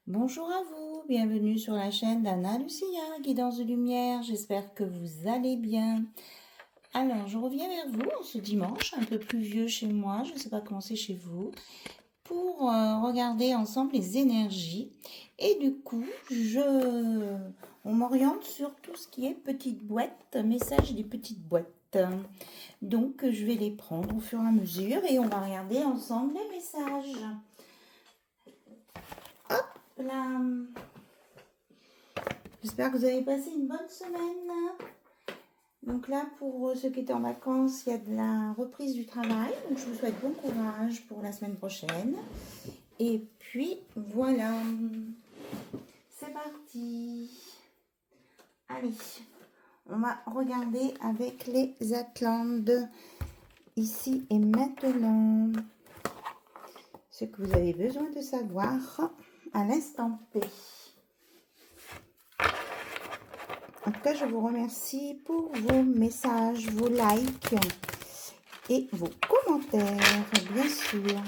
Bonjour à vous, bienvenue sur la chaîne d'Anna Lucia, Guidance de Lumière, j'espère que vous allez bien. Alors, je reviens vers vous en ce dimanche, un peu pluvieux chez moi, je ne sais pas comment c'est chez vous, pour regarder ensemble les énergies. Et du coup, on m'oriente sur tout ce qui est petites boîtes, messages des petites boîtes. Donc, je vais les prendre au fur et à mesure et on va regarder ensemble les messages. Hop là. J'espère que vous avez passé une bonne semaine. Donc là, pour ceux qui étaient en vacances, il y a de la reprise du travail. Donc je vous souhaite bon courage pour la semaine prochaine. Et puis voilà, c'est parti. Allez, on va regarder avec les Atlantes, ici et maintenant, ce que vous avez besoin de savoir à l'instant T. En tout cas, je vous remercie pour vos messages, vos likes et vos commentaires, bien sûr.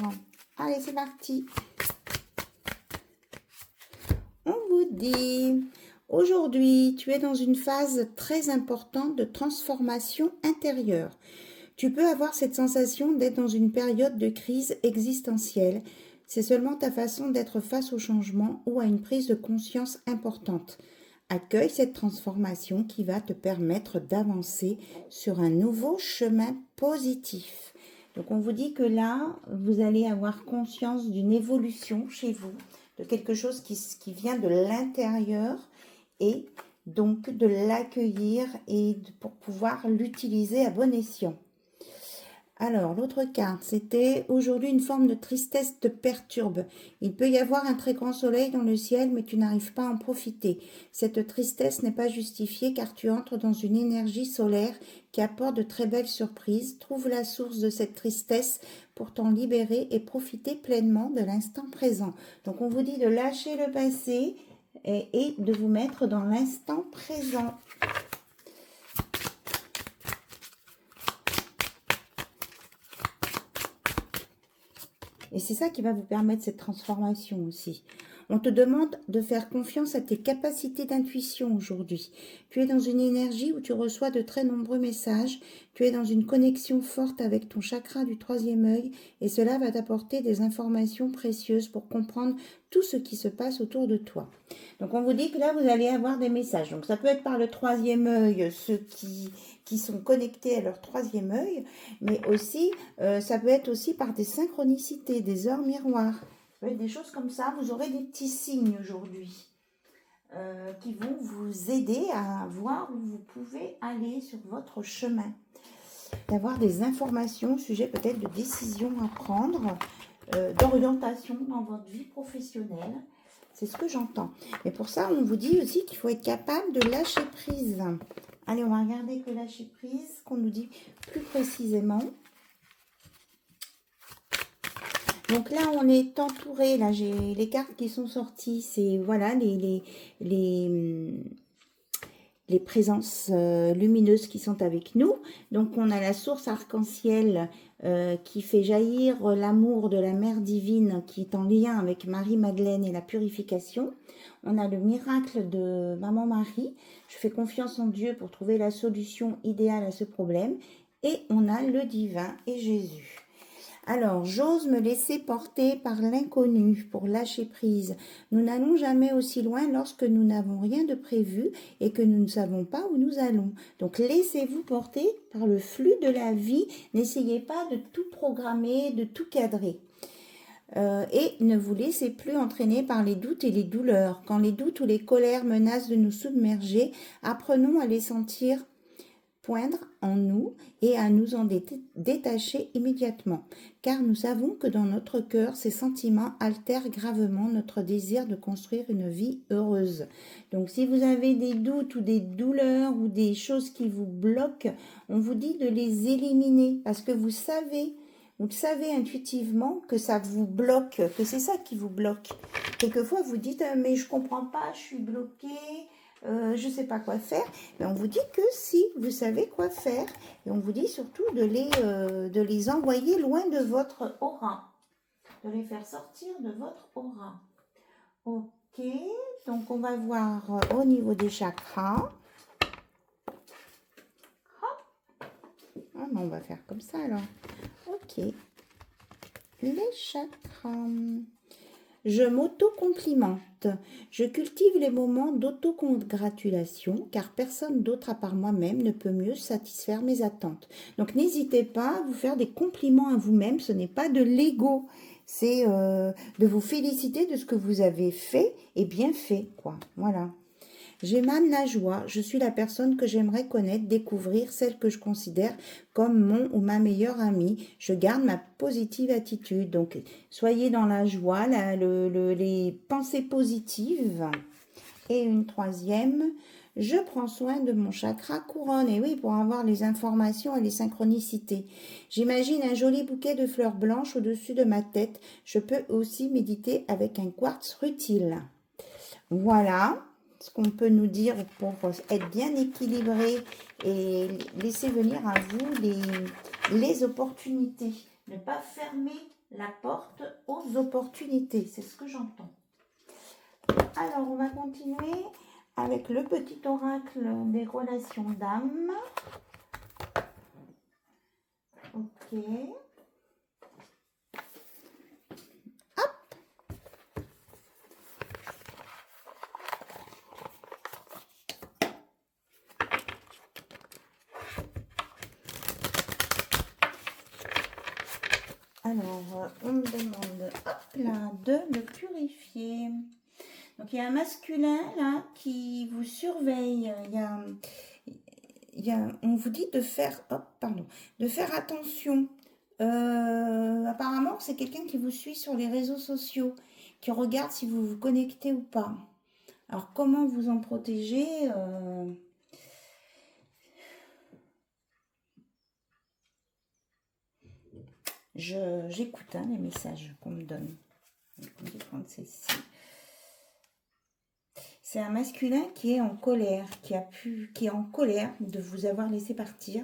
Allez, c'est parti. On vous dit, aujourd'hui, tu es dans une phase très importante de transformation intérieure. Tu peux avoir cette sensation d'être dans une période de crise existentielle. C'est seulement ta façon d'être face au changement ou à une prise de conscience importante. Accueille cette transformation qui va te permettre d'avancer sur un nouveau chemin positif. Donc on vous dit que là, vous allez avoir conscience d'une évolution chez vous, de quelque chose qui vient de l'intérieur et donc de l'accueillir et pour pouvoir l'utiliser à bon escient. Alors, l'autre carte, c'était aujourd'hui une forme de tristesse te perturbe. Il peut y avoir un très grand soleil dans le ciel, mais tu n'arrives pas à en profiter. Cette tristesse n'est pas justifiée car tu entres dans une énergie solaire qui apporte de très belles surprises. Trouve la source de cette tristesse pour t'en libérer et profiter pleinement de l'instant présent. Donc, on vous dit de lâcher le passé et de vous mettre dans l'instant présent. Et c'est ça qui va vous permettre cette transformation aussi. On te demande de faire confiance à tes capacités d'intuition aujourd'hui. Tu es dans une énergie où tu reçois de très nombreux messages. Tu es dans une connexion forte avec ton chakra du troisième œil et cela va t'apporter des informations précieuses pour comprendre tout ce qui se passe autour de toi. Donc on vous dit que là vous allez avoir des messages. Donc ça peut être par le troisième œil, ceux qui sont connectés à leur troisième œil, mais aussi ça peut être aussi par des synchronicités, des heures miroirs. Ça peut être des choses comme ça. Vous aurez des petits signes aujourd'hui qui vont vous aider à voir où vous pouvez aller sur votre chemin. D'avoir des informations au sujet peut-être de décisions à prendre, d'orientation dans votre vie professionnelle. C'est ce que j'entends. Mais pour ça, on vous dit aussi qu'il faut être capable de lâcher prise. Allez, on va regarder que lâcher prise, qu'on nous dit plus précisément. Donc là, on est entouré. Là, j'ai les cartes qui sont sorties. C'est voilà les présences lumineuses qui sont avec nous. Donc on a la source arc-en-ciel qui fait jaillir l'amour de la mère divine qui est en lien avec Marie-Madeleine et la purification. On a le miracle de Maman Marie. Je fais confiance en Dieu pour trouver la solution idéale à ce problème. Et on a le divin et Jésus. Alors, j'ose me laisser porter par l'inconnu pour lâcher prise. Nous n'allons jamais aussi loin lorsque nous n'avons rien de prévu et que nous ne savons pas où nous allons. Donc, laissez-vous porter par le flux de la vie. N'essayez pas de tout programmer, de tout cadrer. Et ne vous laissez plus entraîner par les doutes et les douleurs. Quand les doutes ou les colères menacent de nous submerger, apprenons à les sentir poindre en nous et à nous en détacher immédiatement, car nous savons que dans notre cœur, ces sentiments altèrent gravement notre désir de construire une vie heureuse. Donc si vous avez des doutes ou des douleurs ou des choses qui vous bloquent, on vous dit de les éliminer, parce que vous savez intuitivement que ça vous bloque, que c'est ça qui vous bloque. Quelquefois vous dites mais je comprends pas, je suis bloquée, je ne sais pas quoi faire, mais on vous dit que si vous savez quoi faire, et on vous dit surtout de les envoyer loin de votre aura, de les faire sortir de votre aura. Ok, Ok, donc on va voir au niveau des chakras. Ah, mais on va faire comme ça alors. Ok, les chakras. Je m'auto-complimente. Je cultive les moments d'autocongratulation car personne d'autre à part moi-même ne peut mieux satisfaire mes attentes. Donc n'hésitez pas à vous faire des compliments à vous-même. Ce n'est pas de l'ego. C'est de vous féliciter de ce que vous avez fait et bien fait, quoi. Voilà. J'émane la joie, je suis la personne que j'aimerais connaître, découvrir, celle que je considère comme mon ou ma meilleure amie. Je garde ma positive attitude. Donc, soyez dans la joie, les pensées positives. Et une troisième, je prends soin de mon chakra couronne. Et oui, pour avoir les informations et les synchronicités. J'imagine un joli bouquet de fleurs blanches au-dessus de ma tête. Je peux aussi méditer avec un quartz rutile. Voilà ce qu'on peut nous dire pour être bien équilibré et laisser venir à vous les opportunités. Ne pas fermer la porte aux opportunités, c'est ce que j'entends. Alors, on va continuer avec le petit oracle des relations d'âme. Ok. Alors, on me demande, hop là, de le purifier. Donc, il y a un masculin là qui vous surveille. On vous dit de faire, de faire attention. Apparemment, c'est quelqu'un qui vous suit sur les réseaux sociaux, qui regarde si vous vous connectez ou pas. Alors, comment vous en protéger J'écoute les messages qu'on me donne. C'est un masculin qui est en colère, qui est en colère de vous avoir laissé partir,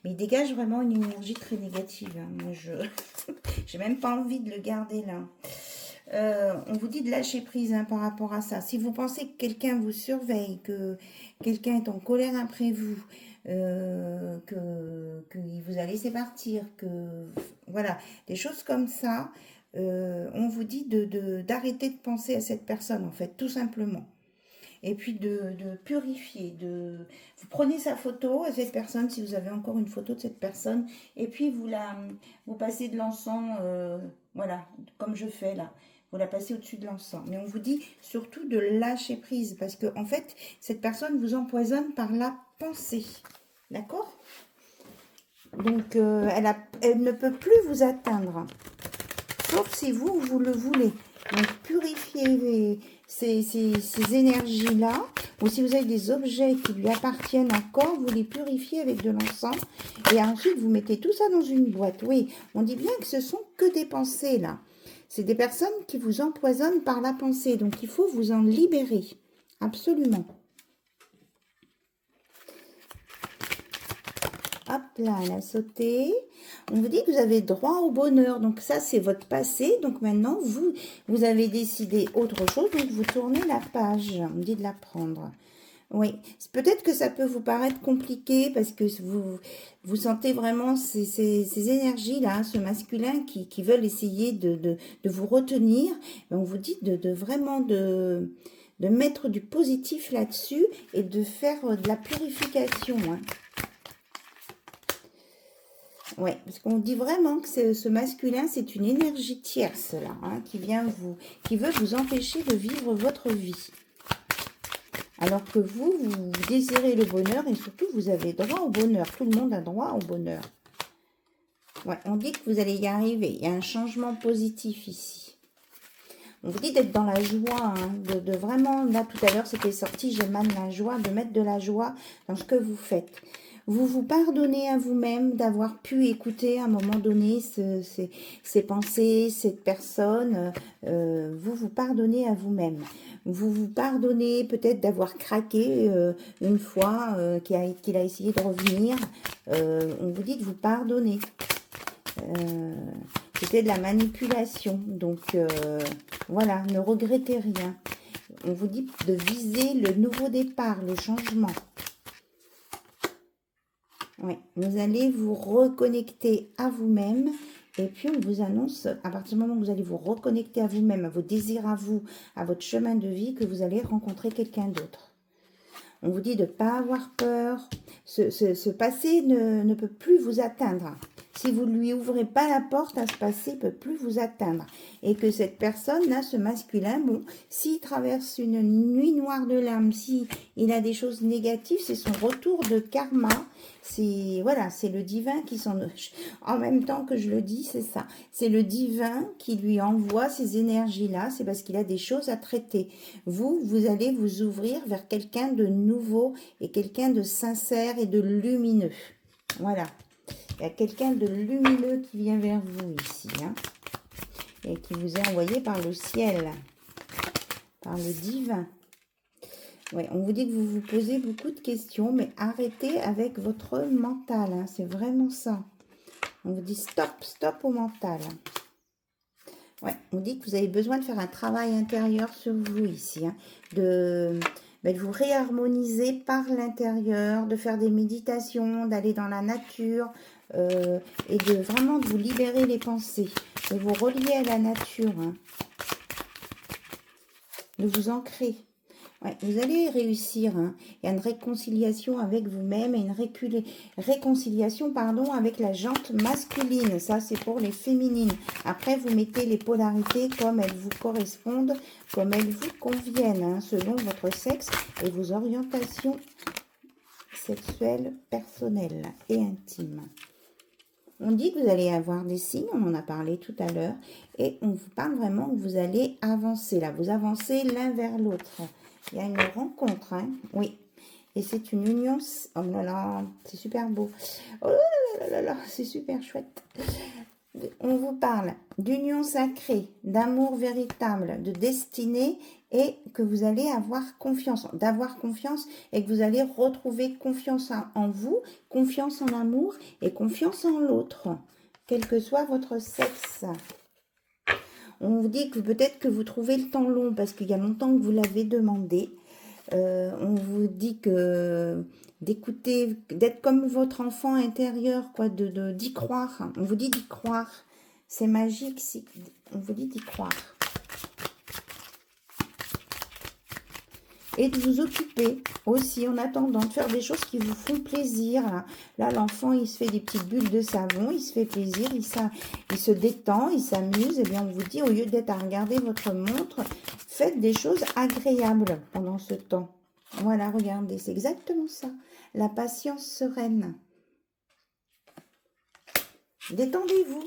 mais il dégage vraiment une énergie très négative. Moi, j'ai même pas envie de le garder là. On vous dit de lâcher prise par rapport à ça. Si vous pensez que quelqu'un vous surveille, que quelqu'un est en colère après vous, qu'il vous a laissé partir, voilà, des choses comme ça, on vous dit d'arrêter de penser à cette personne, en fait, tout simplement. Et puis de purifier, vous prenez sa photo à cette personne, si vous avez encore une photo de cette personne, et puis vous passez de l'encens, voilà, comme je fais là. Vous la passez au-dessus de l'encens. Mais on vous dit surtout de lâcher prise, parce que en fait, cette personne vous empoisonne par la pensée. D'accord? Donc, elle ne peut plus vous atteindre, sauf si vous le voulez. Donc, purifiez ces énergies-là, ou si vous avez des objets qui lui appartiennent encore, vous les purifiez avec de l'encens, et ensuite vous mettez tout ça dans une boîte. Oui, on dit bien que ce sont que des pensées, là. C'est des personnes qui vous empoisonnent par la pensée, donc il faut vous en libérer, absolument. Hop là, elle a sauté. On vous dit que vous avez droit au bonheur. Donc ça, c'est votre passé. Donc maintenant, vous avez décidé autre chose. Donc vous tournez la page. On me dit de la prendre. Oui, peut-être que ça peut vous paraître compliqué parce que vous sentez vraiment ces énergies-là, ce masculin qui veulent essayer de vous retenir. Et on vous dit vraiment de mettre du positif là-dessus et de faire de la purification. Oui, parce qu'on dit vraiment que ce masculin, c'est une énergie tierce, là, qui veut vous empêcher de vivre votre vie. Alors que vous désirez le bonheur et surtout, vous avez droit au bonheur. Tout le monde a droit au bonheur. Ouais, on dit que vous allez y arriver. Il y a un changement positif ici. On vous dit d'être dans la joie, de vraiment, là, tout à l'heure, c'était sorti, j'émane la joie, de mettre de la joie dans ce que vous faites. Vous vous pardonnez à vous-même d'avoir pu écouter à un moment donné ces pensées, cette personne. Vous vous pardonnez à vous-même. Vous vous pardonnez peut-être d'avoir craqué une fois qu'il a essayé de revenir. On vous dit de vous pardonner. C'était de la manipulation. Donc, voilà, ne regrettez rien. On vous dit de viser le nouveau départ, le changement. Oui, vous allez vous reconnecter à vous-même. Et puis, on vous annonce, à partir du moment où vous allez vous reconnecter à vous-même, à vos désirs à vous, à votre chemin de vie, que vous allez rencontrer quelqu'un d'autre. On vous dit de ne pas avoir peur. Ce passé ne peut plus vous atteindre. Si vous ne lui ouvrez pas la porte à ce passé, il ne peut plus vous atteindre. Et que cette personne, là, ce masculin, bon, s'il traverse une nuit noire de l'âme, s'il a des choses négatives, c'est son retour de karma. C'est voilà, c'est le divin qui s'en... En même temps que je le dis, c'est ça. C'est le divin qui lui envoie ces énergies-là. C'est parce qu'il a des choses à traiter. Vous allez vous ouvrir vers quelqu'un de nouveau et quelqu'un de sincère et de lumineux. Voilà. Il y a quelqu'un de lumineux qui vient vers vous ici, hein, et qui vous est envoyé par le ciel, par le divin. Ouais, on vous dit que vous vous posez beaucoup de questions, mais arrêtez avec votre mental, hein, c'est vraiment ça. On vous dit stop, stop au mental. Ouais, on dit que vous avez besoin de faire un travail intérieur sur vous ici, hein, de vous réharmoniser par l'intérieur, de faire des méditations, d'aller dans la nature, et de vraiment de vous libérer les pensées, de vous relier à la nature, hein, de vous ancrer. Ouais, vous allez réussir, hein. Il y a une réconciliation avec vous-même et une réconciliation, pardon, avec la jante masculine. Ça, c'est pour les féminines. Après, vous mettez les polarités comme elles vous correspondent, comme elles vous conviennent, hein, selon votre sexe et vos orientations sexuelles, personnelles et intimes. On dit que vous allez avoir des signes, on en a parlé tout à l'heure, et on vous parle vraiment que vous allez avancer, là. Vous avancez l'un vers l'autre. Il y a une rencontre, hein, oui. Et c'est une union... Oh là là, c'est super beau. Oh là là là là, c'est super chouette. On vous parle d'union sacrée, d'amour véritable, de destinée, et que vous allez avoir confiance, d'avoir confiance, et que vous allez retrouver confiance en vous, confiance en l'amour et confiance en l'autre, quel que soit votre sexe. On vous dit que peut-être que vous trouvez le temps long parce qu'il y a longtemps que vous l'avez demandé. On vous dit que d'écouter, d'être comme votre enfant intérieur, quoi, d'y croire. On vous dit d'y croire. C'est magique, on vous dit d'y croire. Et de vous occuper aussi en attendant, de faire des choses qui vous font plaisir. Là, l'enfant, il se fait des petites bulles de savon, il se fait plaisir, il se détend, il s'amuse. Et bien, on vous dit, au lieu d'être à regarder votre montre, faites des choses agréables pendant ce temps. Voilà, regardez, c'est exactement ça. La patience sereine. Détendez-vous.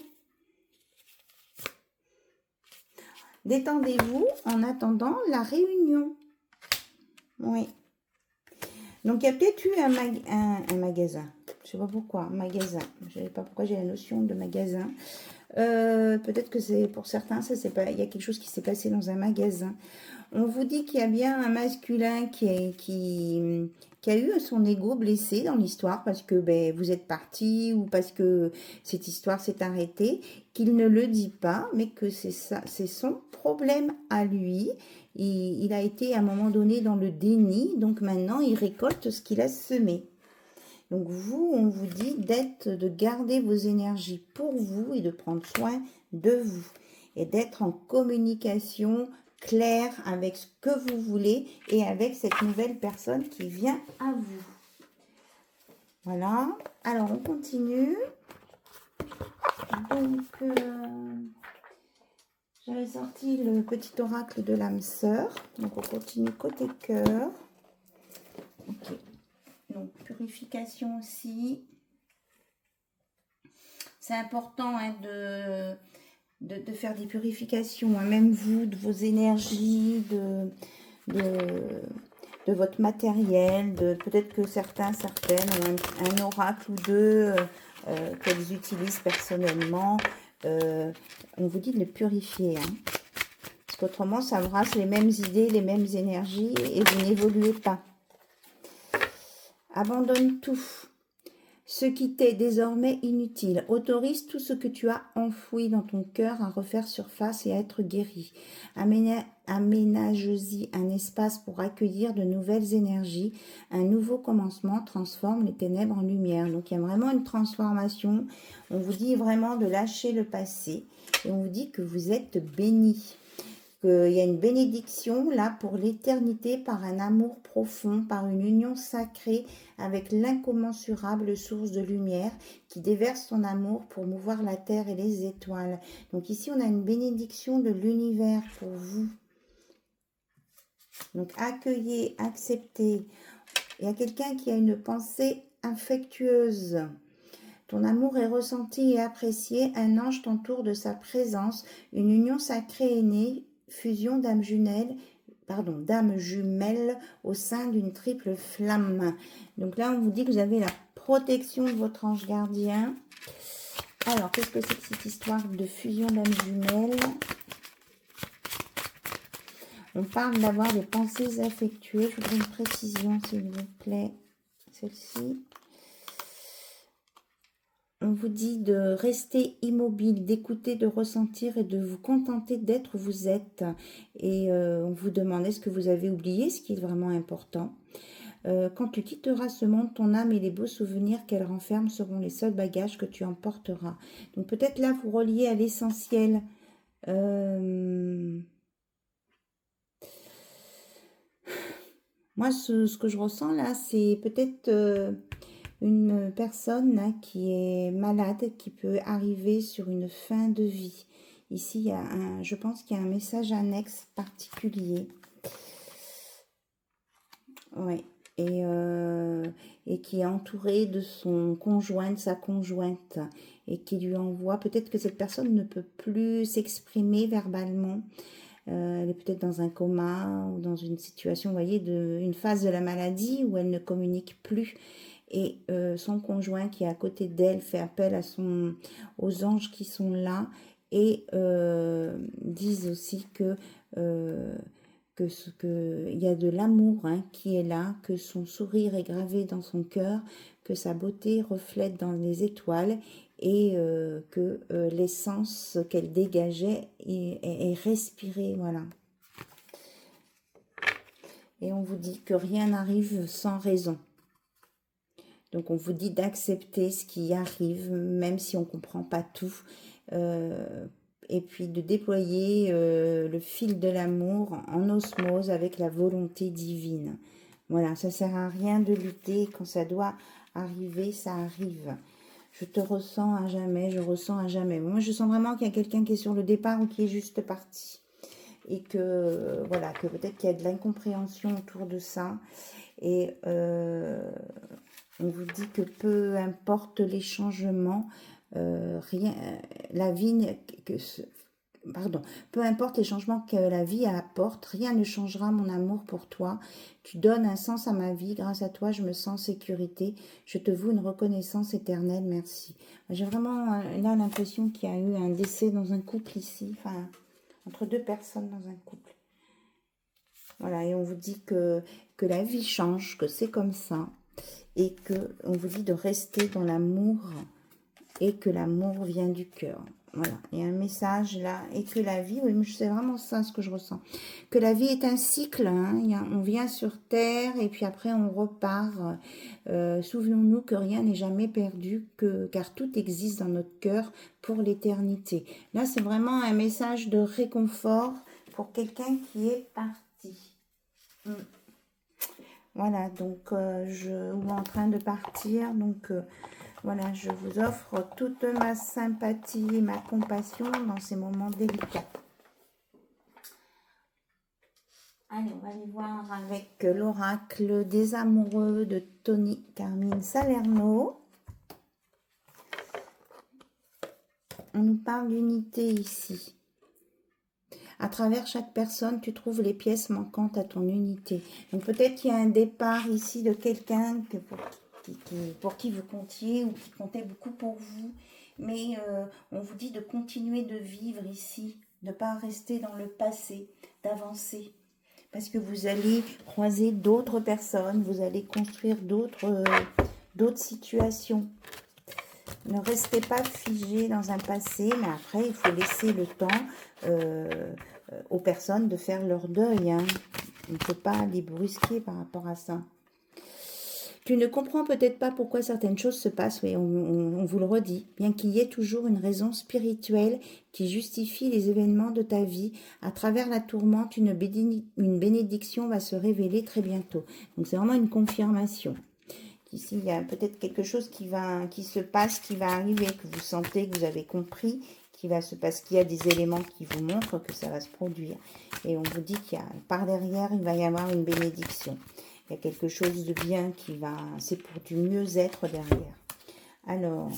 Détendez-vous en attendant la réunion. Oui. Donc, il y a peut-être eu un magasin. Je ne sais pas pourquoi, un magasin. Je ne sais pas pourquoi j'ai la notion de magasin. Peut-être que c'est pour certains, il y a quelque chose qui s'est passé dans un magasin. On vous dit qu'il y a bien un masculin qui a eu son ego blessé dans l'histoire parce que vous êtes parti ou parce que cette histoire s'est arrêtée, qu'il ne le dit pas, mais que c'est son problème à lui. Il a été à un moment donné dans le déni, donc maintenant il récolte ce qu'il a semé. Donc vous, on vous dit de garder vos énergies pour vous et de prendre soin de vous. Et d'être en communication claire avec ce que vous voulez et avec cette nouvelle personne qui vient à vous. Voilà. Alors, on continue. Donc, j'avais sorti le petit oracle de l'âme sœur. Donc, on continue côté cœur. Ok. Donc, purification aussi. C'est important, hein, de faire des purifications, hein, même vous, de vos énergies, de votre matériel, peut-être que certaines ont un oracle ou deux qu'elles utilisent personnellement. On vous dit de les purifier, hein, parce qu'autrement ça brasse les mêmes idées, les mêmes énergies et vous n'évoluez pas. Abandonne tout. Ce qui t'est désormais inutile. Autorise tout ce que tu as enfoui dans ton cœur à refaire surface et à être guéri. Aménage-y un espace pour accueillir de nouvelles énergies. Un nouveau commencement transforme les ténèbres en lumière. Donc il y a vraiment une transformation. On vous dit vraiment de lâcher le passé. Et on vous dit que vous êtes bénis. Il y a une bénédiction là pour l'éternité par un amour profond, par une union sacrée avec l'incommensurable source de lumière qui déverse son amour pour mouvoir la terre et les étoiles. Donc ici on a une bénédiction de l'univers pour vous. Donc accueillez, acceptez. Il y a quelqu'un qui a une pensée affectueuse. Ton amour est ressenti et apprécié. Un ange t'entoure de sa présence. Une union sacrée est née. Fusion d'âmes jumelles au sein d'une triple flamme. Donc là, on vous dit que vous avez la protection de votre ange gardien. Alors, qu'est-ce que c'est que cette histoire de fusion d'âmes jumelles? On parle d'avoir des pensées affectueuses. Je voudrais une précision, s'il vous plaît. Celle-ci. On vous dit de rester immobile, d'écouter, de ressentir et de vous contenter d'être où vous êtes. Et on vous demande, est-ce que vous avez oublié ce qui est vraiment important? Quand tu quitteras ce monde, ton âme et les beaux souvenirs qu'elle renferme seront les seuls bagages que tu emporteras. Donc peut-être là, vous reliez à l'essentiel. Moi, ce que je ressens là, c'est peut-être... une personne là, qui est malade, qui peut arriver sur une fin de vie. Ici, il y a je pense qu'il y a un message annexe particulier. Oui. Et qui est entouré de son conjoint, de sa conjointe, et qui lui envoie, peut-être que cette personne ne peut plus s'exprimer verbalement. Elle est peut-être dans un coma ou dans une situation, vous voyez, une phase de la maladie où elle ne communique plus. Et son conjoint qui est à côté d'elle fait appel aux anges qui sont là et disent aussi que il y a de l'amour qui est là, que son sourire est gravé dans son cœur, que sa beauté reflète dans les étoiles et que l'essence qu'elle dégageait est respirée, voilà. Et on vous dit que rien n'arrive sans raison. Donc, on vous dit d'accepter ce qui arrive, même si on ne comprend pas tout. Et puis, de déployer le fil de l'amour en osmose avec la volonté divine. Voilà, ça ne sert à rien de lutter. Quand ça doit arriver, ça arrive. Je te ressens à jamais, je ressens à jamais. Moi, je sens vraiment qu'il y a quelqu'un qui est sur le départ ou qui est juste parti. Et que, voilà, que peut-être qu'il y a de l'incompréhension autour de ça. Et... on vous dit que peu importe les changements, peu importe les changements que la vie apporte, rien ne changera mon amour pour toi. Tu donnes un sens à ma vie, grâce à toi je me sens en sécurité. Je te voue une reconnaissance éternelle, merci. J'ai vraiment là l'impression qu'il y a eu un décès dans un couple ici, enfin entre deux personnes dans un couple. Voilà, et on vous dit que la vie change, que c'est comme ça. Et qu'on vous dit de rester dans l'amour et que l'amour vient du cœur. Voilà, il y a un message là. Et que la vie, oui, c'est vraiment ça ce que je ressens. Que la vie est un cycle, on vient sur Terre et puis après on repart. Souvenons-nous que rien n'est jamais perdu, car tout existe dans notre cœur pour l'éternité. Là, c'est vraiment un message de réconfort pour quelqu'un qui est parti. Voilà, donc ou en train de partir, donc voilà, je vous offre toute ma sympathie et ma compassion dans ces moments délicats. Allez, on va aller voir avec l'oracle des amoureux de Tony Carmine Salerno. On nous parle d'unité ici. À travers chaque personne, tu trouves les pièces manquantes à ton unité. Donc peut-être qu'il y a un départ ici de quelqu'un pour qui vous comptiez ou qui comptait beaucoup pour vous. Mais on vous dit de continuer de vivre ici, de ne pas rester dans le passé, d'avancer. Parce que vous allez croiser d'autres personnes, vous allez construire d'autres d'autres situations. Ne restez pas figé dans un passé, mais après, il faut laisser le temps aux personnes de faire leur deuil. Hein. On ne peut pas les brusquer par rapport à ça. Tu ne comprends peut-être pas pourquoi certaines choses se passent, oui, on vous le redit, bien qu'il y ait toujours une raison spirituelle qui justifie les événements de ta vie. À travers la tourmente, une bénédiction va se révéler très bientôt. Donc c'est vraiment une confirmation. Ici, il y a peut-être quelque chose qui se passe, qui va arriver, que vous sentez, que vous avez compris, qui va se passer, qu'il y a des éléments qui vous montrent que ça va se produire. Et on vous dit qu'il y a, par derrière, il va y avoir une bénédiction. Il y a quelque chose de bien qui va, c'est pour du mieux-être derrière. Alors,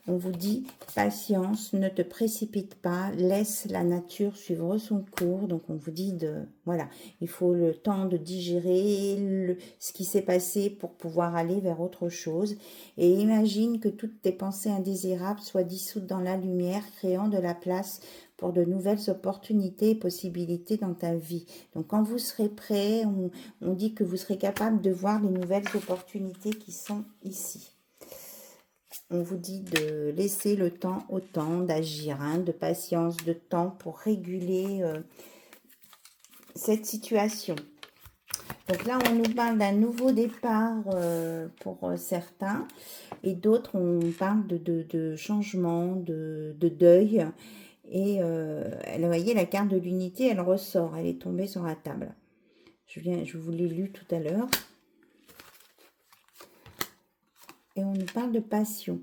on vous dit, patience, ne te précipite pas, laisse la nature suivre son cours. Donc, on vous dit voilà, il faut le temps de digérer ce qui s'est passé pour pouvoir aller vers autre chose. Et imagine que toutes tes pensées indésirables soient dissoutes dans la lumière, créant de la place pour de nouvelles opportunités et possibilités dans ta vie. Donc, quand vous serez prêt, on dit que vous serez capable de voir les nouvelles opportunités qui sont ici. On vous dit de laisser le temps au temps, d'agir, hein, de patience, de temps pour réguler cette situation. Donc là, on nous parle d'un nouveau départ pour certains et d'autres, on parle de changement, de deuil. Et vous voyez, la carte de l'unité, elle ressort, elle est tombée sur la table. Je vous l'ai lu tout à l'heure. Et on nous parle de passion.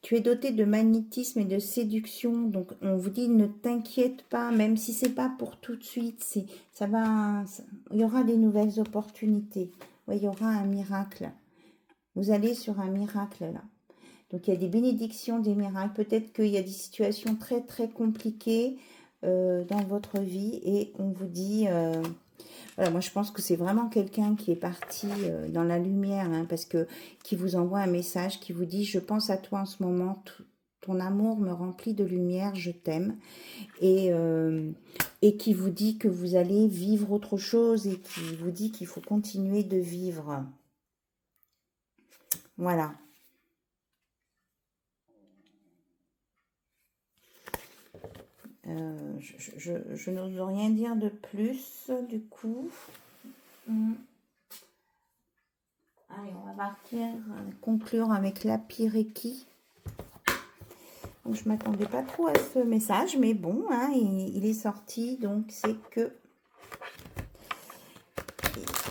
Tu es doté de magnétisme et de séduction, donc on vous dit ne t'inquiète pas, même si c'est pas pour tout de suite, il y aura des nouvelles opportunités, oui, il y aura un miracle. Vous allez sur un miracle là. Donc, il y a des bénédictions, des miracles. Peut-être qu'il y a des situations très, très compliquées dans votre vie. Et on vous dit... voilà, moi, je pense que c'est vraiment quelqu'un qui est parti dans la lumière. Hein, parce que qui vous envoie un message qui vous dit « Je pense à toi en ce moment. Ton amour me remplit de lumière. Je t'aime. » Et qui vous dit que vous allez vivre autre chose. Et qui vous dit qu'il faut continuer de vivre. Voilà. Je n'ose rien dire de plus, du coup. Allez, on va partir conclure avec la Reiki. Donc, je ne m'attendais pas trop à ce message, mais bon, hein, il est sorti, donc c'est que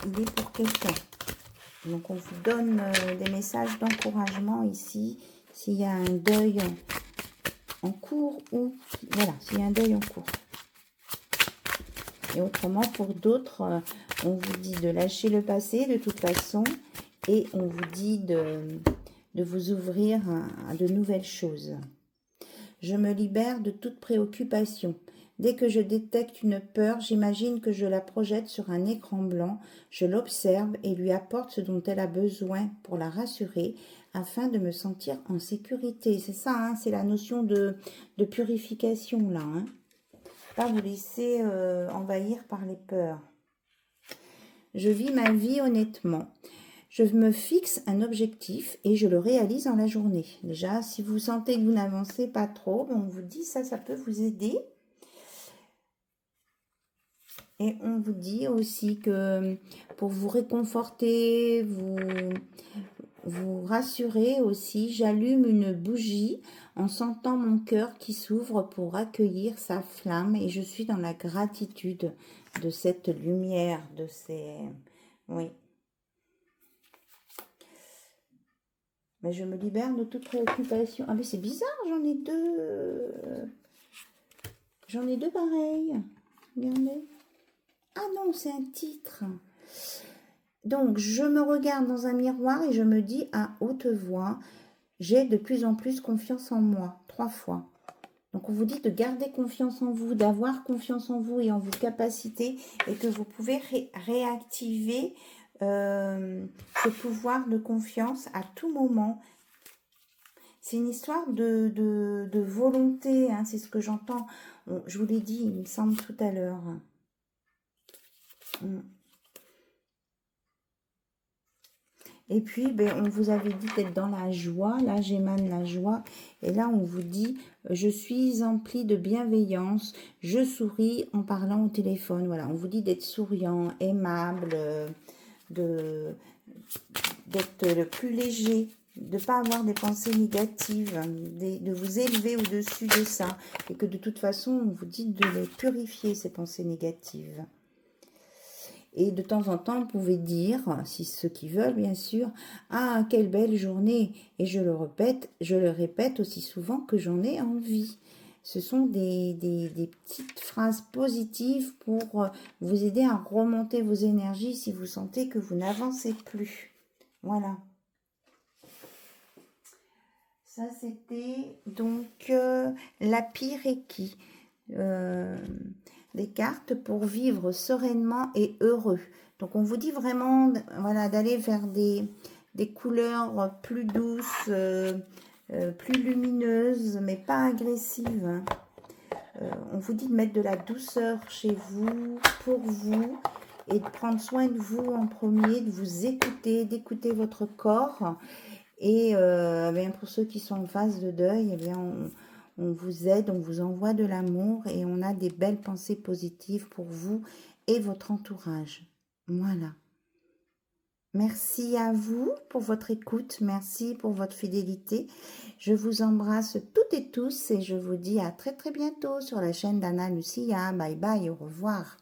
il est pour quelqu'un. Donc, on vous donne des messages d'encouragement ici, s'il y a un deuil en cours ou... Voilà, s'il y a un deuil en cours. Et autrement, pour d'autres, on vous dit de lâcher le passé de toute façon. Et on vous dit de vous ouvrir à de nouvelles choses. Je me libère de toute préoccupation. Dès que je détecte une peur, j'imagine que je la projette sur un écran blanc. Je l'observe et lui apporte ce dont elle a besoin pour la rassurer afin de me sentir en sécurité. C'est ça, hein, c'est la notion de purification là. Hein. Pas vous laisser envahir par les peurs. Je vis ma vie honnêtement. Je me fixe un objectif et je le réalise dans la journée. Déjà, si vous sentez que vous n'avancez pas trop, on vous dit ça peut vous aider. Et on vous dit aussi que pour vous réconforter, vous rassurer aussi, j'allume une bougie en sentant mon cœur qui s'ouvre pour accueillir sa flamme et je suis dans la gratitude de cette lumière, de ces... Oui. Mais je me libère de toute préoccupation. Ah mais c'est bizarre, j'en ai deux. J'en ai deux pareils. Regardez. Ah non, c'est un titre. Donc, je me regarde dans un miroir et je me dis à haute voix, j'ai de plus en plus confiance en moi. 3 fois. Donc, on vous dit de garder confiance en vous, d'avoir confiance en vous et en vos capacités et que vous pouvez réactiver ce pouvoir de confiance à tout moment. C'est une histoire de volonté, hein, c'est ce que j'entends. Je vous l'ai dit, il me semble tout à l'heure. Et puis, ben, on vous avait dit d'être dans la joie. Là, j'émane la joie. Et là, on vous dit, je suis empli de bienveillance. Je souris en parlant au téléphone. Voilà, on vous dit d'être souriant, aimable, de d'être le plus léger, de ne pas avoir des pensées négatives, de vous élever au-dessus de ça. Et que de toute façon, on vous dit de les purifier, ces pensées négatives. Et de temps en temps, vous pouvez dire, si ceux qui veulent bien sûr, ah, quelle belle journée. Et je le répète aussi souvent que j'en ai envie. Ce sont des petites phrases positives pour vous aider à remonter vos énergies si vous sentez que vous n'avancez plus. Voilà. Ça, c'était donc la Reiki. Des cartes pour vivre sereinement et heureux. Donc, on vous dit vraiment voilà, d'aller vers des couleurs plus douces, plus lumineuses, mais pas agressives. Hein. On vous dit de mettre de la douceur chez vous, pour vous, et de prendre soin de vous en premier, de vous écouter, d'écouter votre corps. Et bien pour ceux qui sont en phase de deuil, eh bien on vous aide, on vous envoie de l'amour et on a des belles pensées positives pour vous et votre entourage. Voilà. Merci à vous pour votre écoute, merci pour votre fidélité. Je vous embrasse toutes et tous et je vous dis à très très bientôt sur la chaîne d'Anna Lucia. Bye bye, au revoir.